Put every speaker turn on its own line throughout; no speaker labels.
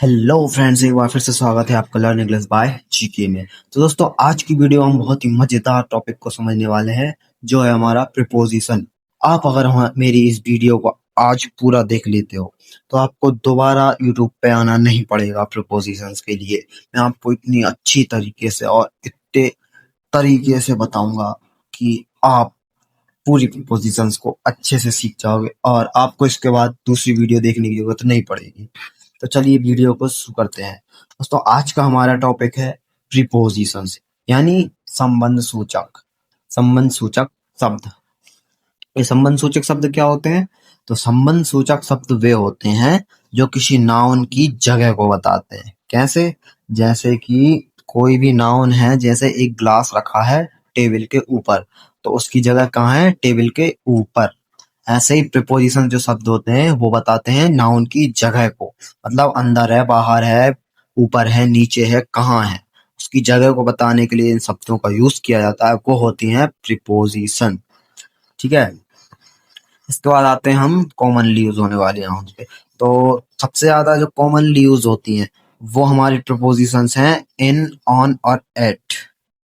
Hello friends, एक बार फिर से स्वागत है आपका लर्न इंग्लिश बाय जीके में। तो दोस्तों, आज की वीडियो हम बहुत ही मजेदार टॉपिक को समझने वाले हैं, जो है हमारा प्रीपोजिशन। आप अगर मेरी इस वीडियो को आज पूरा देख लेते हो तो आपको दोबारा यूट्यूब पे आना नहीं पड़ेगा प्रीपोजिशंस के लिए। मैं आपको इतनी अच्छी तरीके से और इतने तरीके से बताऊंगा कि आप पूरी प्रीपोजिशंस को अच्छे से सीख जाओगे और आपको इसके बाद दूसरी वीडियो देखने की जरूरत नहीं पड़ेगी। तो चलिए वीडियो को शुरू करते हैं। दोस्तों, आज का हमारा टॉपिक है प्रीपोजिशंस, यानी संबंध सूचक शब्द। ये संबंध सूचक शब्द क्या होते हैं? तो संबंध सूचक शब्द वे होते हैं जो किसी नाउन की जगह को बताते हैं। कैसे? जैसे कि कोई भी नाउन है, जैसे एक ग्लास रखा है टेबल के ऊपर, तो उसकी जगह कहाँ है? टेबल के ऊपर। ऐसे ही प्रीपोजिशन जो शब्द होते हैं वो बताते हैं नाउन की जगह को, मतलब अंदर है, बाहर है, ऊपर है, नीचे है, कहाँ है, उसकी जगह को बताने के लिए इन शब्दों का यूज किया जाता है। वो होती हैं प्रीपोजिशन। ठीक है। इसके बाद आते हैं हम कॉमनली यूज होने वाले nouns पे। तो सबसे ज्यादा जो कॉमनली यूज होती हैं वो हमारी प्रीपोजिशंस हैं इन, ऑन और एट।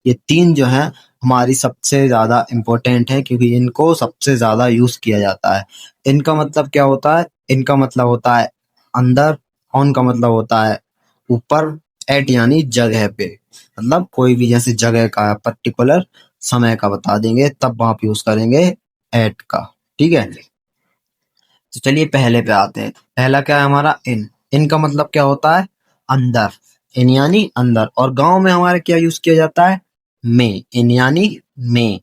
ये तीन जो हैं हमारी सबसे ज्यादा इंपॉर्टेंट है, क्योंकि इनको सबसे ज्यादा यूज किया जाता है। इनका मतलब क्या होता है? इनका मतलब होता है अंदर, ऑन का मतलब होता है ऊपर, एट यानी जगह पे। मतलब कोई भी जैसे जगह का पर्टिकुलर समय का बता देंगे तब आप यूज करेंगे एट का। ठीक है। तो चलिए पहले पे आते हैं। पहला क्या है हमारा? इन। इन का मतलब क्या होता है? अंदर। इन यानी अंदर। और गांव में हमारे क्या यूज किया जाता है? में। इन यानी में।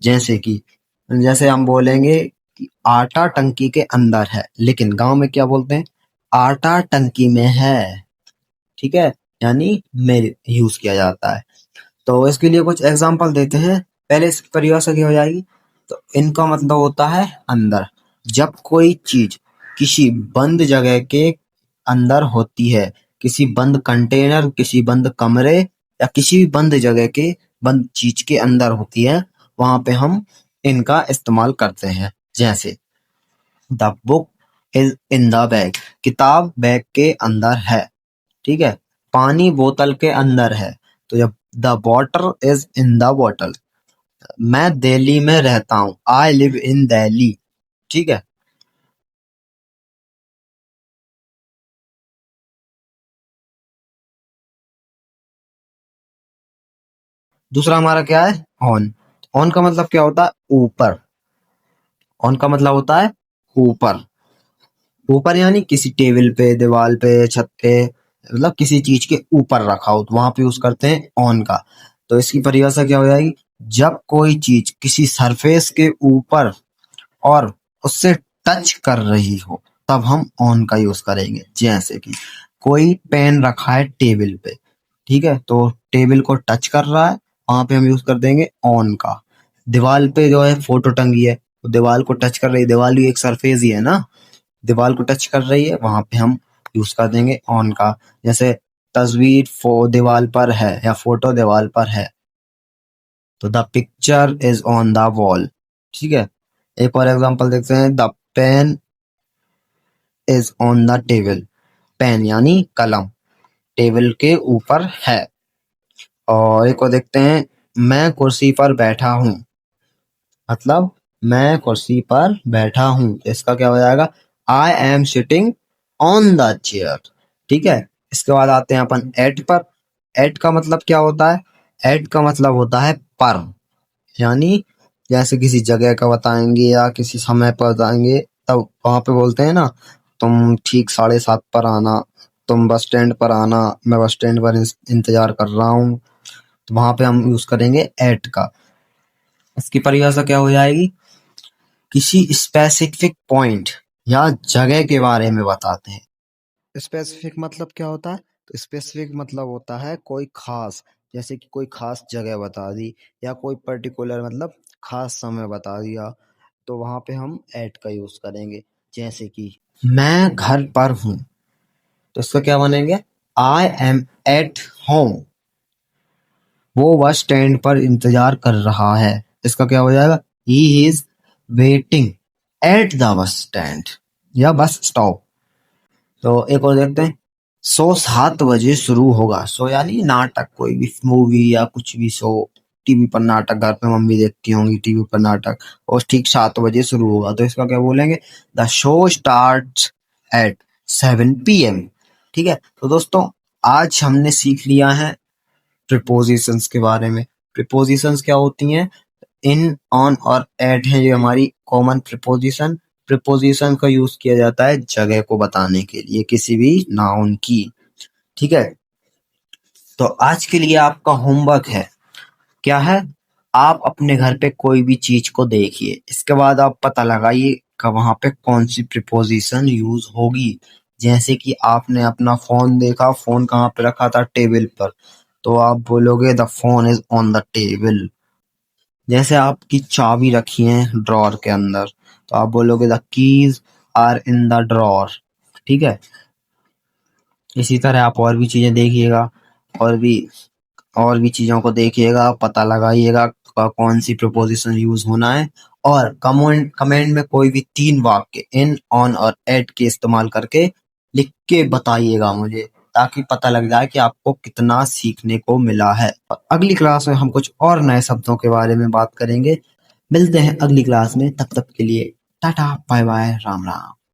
जैसे कि जैसे हम बोलेंगे कि आटा टंकी के अंदर है, लेकिन गांव में क्या बोलते हैं? आटा टंकी में है। ठीक है। यानी में यूज किया जाता है। तो इसके लिए कुछ एग्जांपल देते हैं। पहले इसकी परिभाषा क्या हो जाएगी? तो इनका मतलब होता है अंदर। जब कोई चीज किसी बंद जगह के अंदर होती है, किसी बंद कंटेनर, किसी बंद कमरे या किसी भी बंद जगह के बंद चीज के अंदर होती है, वहां पे हम इनका इस्तेमाल करते हैं। जैसे the book is in the bag. किताब बैग के अंदर है। ठीक है। पानी बोतल के अंदर है, तो जब the water is in the bottle. मैं दिल्ली में रहता हूँ, आई लिव इन दिल्ली। ठीक है। दूसरा हमारा क्या है? ऑन। ऑन का मतलब क्या होता है? ऊपर। ऑन का मतलब होता है ऊपर। ऊपर यानी किसी टेबल पे, दीवार पे, छत पे, मतलब किसी चीज के ऊपर रखा हो तो वहां पे यूज करते हैं ऑन का। तो इसकी परिभाषा क्या हो जाएगी? जब कोई चीज किसी सरफेस के ऊपर और उससे टच कर रही हो तब हम ऑन का यूज करेंगे। जैसे कि कोई पेन रखा है टेबल पे, ठीक है, तो टेबल को टच कर रहा है, वहां पे हम यूज कर देंगे ऑन का। दीवार पे जो है फोटो टंगी है, तो दीवार को टच कर रही है, दीवार भी एक सरफेस ही है ना, दीवार को टच कर रही है, वहां पे हम यूज कर देंगे ऑन का। जैसे तस्वीर दीवार पर है या फोटो दीवार पर है, तो the picture is on the wall. ठीक है। एक और एग्जांपल देखते हैं। The pen is on the table. Pen यानी कलम टेबल के ऊपर है। और एक और देखते हैं। मैं कुर्सी पर बैठा हूँ। मतलब मैं कुर्सी पर बैठा हूँ, इसका क्या हो जाएगा? I am sitting on the chair. ठीक है। इसके बाद आते हैं अपन एट पर। एट का मतलब क्या होता है? एट का मतलब होता है पर। यानी जैसे किसी जगह का बताएंगे या किसी समय पर बताएंगे, तब वहां पे बोलते हैं ना, तुम ठीक 7:30 पर आना, तुम बस स्टैंड पर आना, मैं बस स्टैंड पर इंतजार कर रहा हूँ। तो वहां पे हम यूज करेंगे एट का। इसकी परिभाषा क्या हो जाएगी? किसी स्पेसिफिक पॉइंट या जगह के बारे में बताते हैं। स्पेसिफिक मतलब क्या होता है? तो स्पेसिफिक मतलब होता है कोई खास, जैसे कि कोई खास जगह बता दी या कोई पर्टिकुलर मतलब खास समय बता दिया, तो वहां पे हम एट का यूज करेंगे। जैसे कि मैं घर पर हूं, तो इसका क्या बनेंगे? I am at home. वो बस स्टैंड पर इंतजार कर रहा है, इसका क्या हो जाएगा? He is waiting at the bus stand या बस स्टॉप। तो एक और देखते हैं। शो 7 बजे शुरू होगा। शो यानी नाटक, कोई भी मूवी या कुछ भी शो, टीवी पर नाटक, घर पे मम्मी देखती होंगी टीवी पर नाटक, और ठीक 7 बजे शुरू होगा, तो इसका क्या बोलेंगे? The show start at 7 PM। ठीक है, तो दोस्तों आज हमने सीख लिया है प्रीपोजिशंस के बारे में। प्रीपोजिशंस क्या होती हैं? इन, ऑन और एट है ये हमारी कॉमन प्रीपोजिशन। प्रीपोजिशन का यूज किया जाता है जगह को बताने के लिए, किसी भी नाउन की। ठीक है, तो आज के लिए आपका होमवर्क है, क्या है? आप अपने घर पे कोई भी चीज को देखिए, इसके बाद आप पता लगाइए कि वहां पे कौन सी प्रीपोजिशन यूज होगी। जैसे कि आपने अपना फोन देखा, फोन कहाँ पे रखा था? टेबल पर, तो आप बोलोगे the phone is on the table. जैसे आपकी चाबी रखी है ड्रॉर के अंदर, तो आप बोलोगे the keys are in the drawer. ठीक है, इसी तरह आप और भी चीजें देखिएगा, और भी और भी चीजों को देखिएगा, पता लगाइएगा कौन सी प्रीपोजिशन यूज होना है। और कमेंट कमेंट में कोई भी 3 वाक्य इन, ऑन और एट के इस्तेमाल करके लिख के बताइएगा मुझे, ताकि पता लग जाए कि आपको कितना सीखने को मिला है। और अगली क्लास में हम कुछ और नए शब्दों के बारे में बात करेंगे। मिलते हैं अगली क्लास में, तब तक के लिए tata bye bye, Ram Ram.